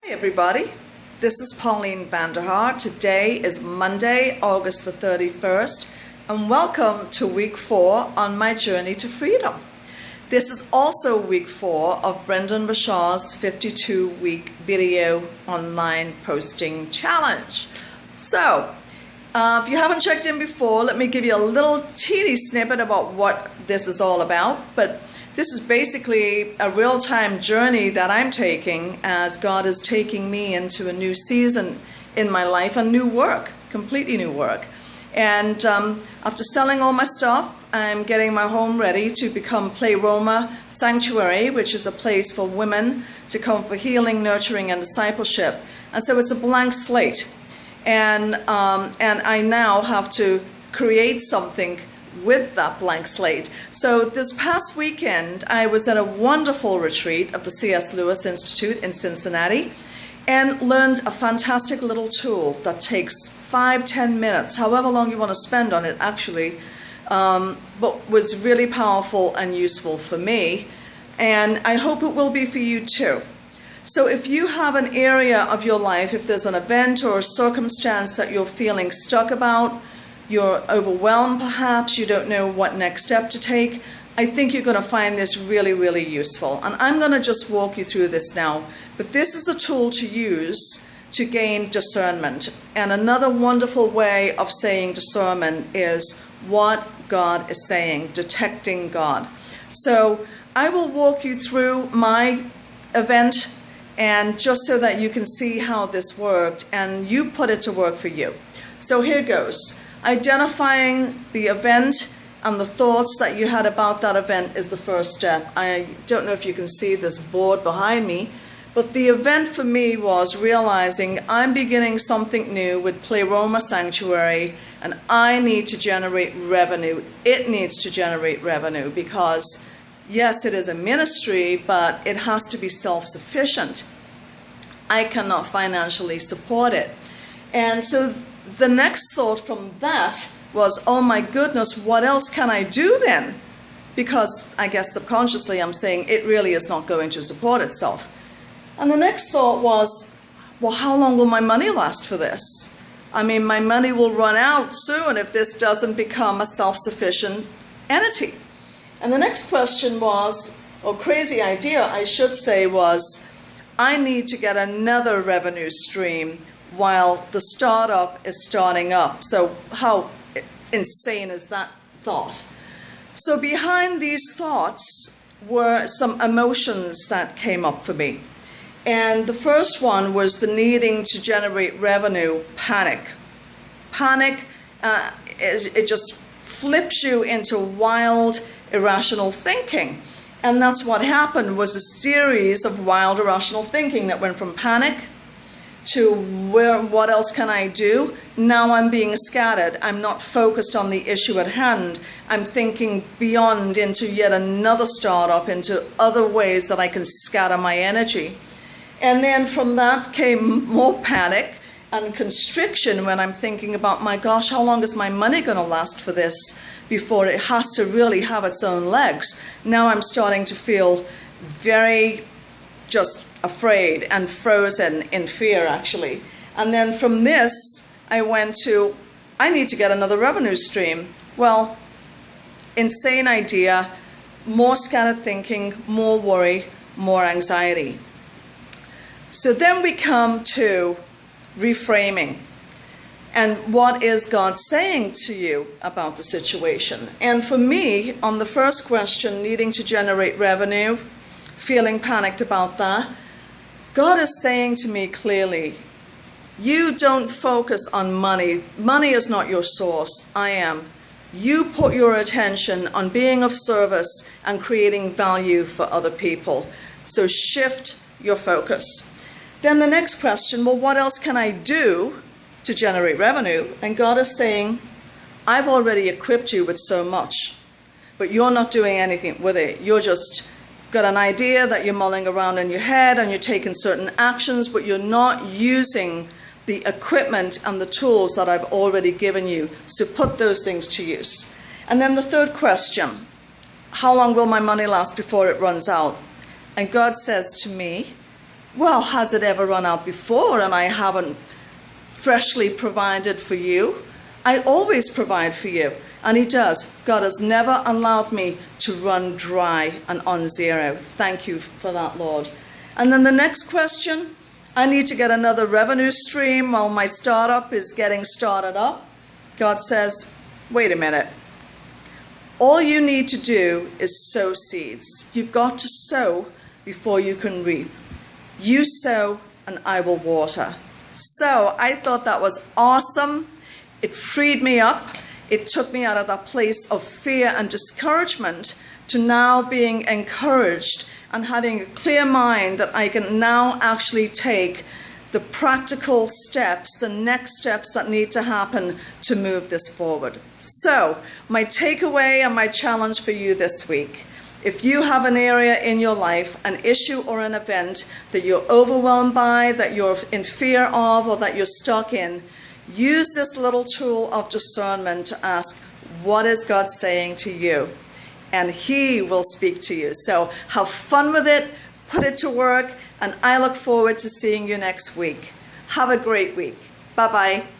Hey everybody, this is Pauline Vanderhaar. Today is Monday, August the 31st, and welcome to week 4 on my journey to freedom. This is also week 4 of Brendan Bashaw's 52-week video online posting challenge. So, if you haven't checked in before, let me give you a little teeny snippet about what this is all about. But this is basically a real-time journey that I'm taking as God is taking me into a new season in my life, a new work, completely new work. And after selling all my stuff, I'm getting my home ready to become Formational Sanctuary, which is a place for women to come for healing, nurturing, and discipleship. And so it's a blank slate. And I now have to create something with that blank slate. So this past weekend, I was at a wonderful retreat of the C.S. Lewis Institute in Cincinnati and learned a fantastic little tool that takes 5-10 minutes, however long you want to spend on it actually, but was really powerful and useful for me, and I hope it will be for you too. So if you have an area of your life, if there's an event or a circumstance that you're feeling stuck about, you're overwhelmed perhaps, you don't know what next step to take, I think you're going to find this really, really useful. And I'm going to just walk you through this now. But this is a tool to use to gain discernment. And another wonderful way of saying discernment is what God is saying, detecting God. So I will walk you through my event, and just so that you can see how this worked and you put it to work for you. So here goes. Identifying the event and the thoughts that you had about that event is the first step. I don't know if you can see this board behind me, but the event for me was realizing I'm beginning something new with Formational Sanctuary, and I need to generate revenue. It needs to generate revenue because, yes, it is a ministry, but it has to be self-sufficient. I cannot financially support it. And so the next thought from that was, oh my goodness, what else can I do then? Because I guess subconsciously I'm saying it really is not going to support itself. And the next thought was, well, how long will my money last for this? I mean, my money will run out soon if this doesn't become a self-sufficient entity. And the next question was, or crazy idea I should say, was I need to get another revenue stream while the startup is starting up. So how insane is that thought? So behind these thoughts were some emotions that came up for me. And the first one was the needing to generate revenue, panic. Panic, it just flips you into wild, irrational thinking. And that's what happened, was a series of wild, irrational thinking that went from panic to what else can I do? Now I'm being scattered. I'm not focused on the issue at hand. I'm thinking beyond into yet another startup, into other ways that I can scatter my energy. And then from that came more panic and constriction when I'm thinking about, my gosh, how long is my money going to last for this before it has to really have its own legs? Now I'm starting to feel very just afraid and frozen in fear, actually. And then from this, I went to, I need to get another revenue stream. Well, insane idea, more scattered thinking, more worry, more anxiety. So then we come to reframing. And what is God saying to you about the situation? And for me, on the first question, needing to generate revenue, feeling panicked about that, God is saying to me clearly, you don't focus on money. Money is not your source. I am. You put your attention on being of service and creating value for other people. So shift your focus. Then the next question, well, what else can I do to generate revenue? And God is saying, I've already equipped you with so much, but you're not doing anything with it. You're just got an idea that you're mulling around in your head and you're taking certain actions, but you're not using the equipment and the tools that I've already given you. So put those things to use. And then the third question, how long will my money last before it runs out? And God says to me, Well, has it ever run out before and I haven't freshly provided for you? I always provide for you. And he does. God has never allowed me to run dry and on zero. Thank you for that, Lord. And then the next question, I need to get another revenue stream while my startup is getting started up. God says, wait a minute. All you need to do is sow seeds. You've got to sow before you can reap. You sow and I will water. So I thought that was awesome. It freed me up. It took me out of that place of fear and discouragement to now being encouraged and having a clear mind that I can now actually take the practical steps, the next steps that need to happen to move this forward. So my takeaway and my challenge for you this week, if you have an area in your life, an issue or an event that you're overwhelmed by, that you're in fear of, or that you're stuck in, use this little tool of discernment to ask, what is God saying to you? And he will speak to you. So have fun with it, put it to work, and I look forward to seeing you next week. Have a great week. Bye-bye.